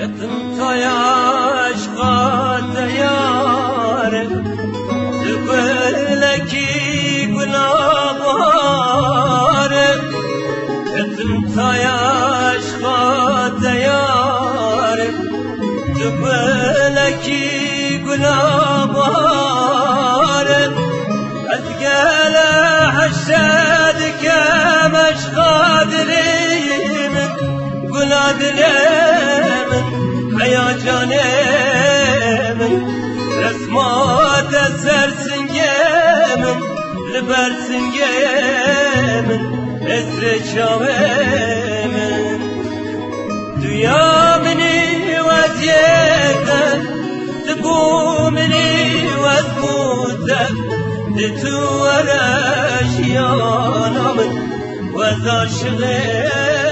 تای عشقا دیاره دبلکی گناباره تای عشقا دیاره دبلکی گناباره از گل حشد کم عشقا دلیم گنا دلیم حیا جانم رسمات سر سنگم لبر سنگم اسر شامم دویا منی وزیده دبو منی وزبوده دتو ورشیانم وز عاشقه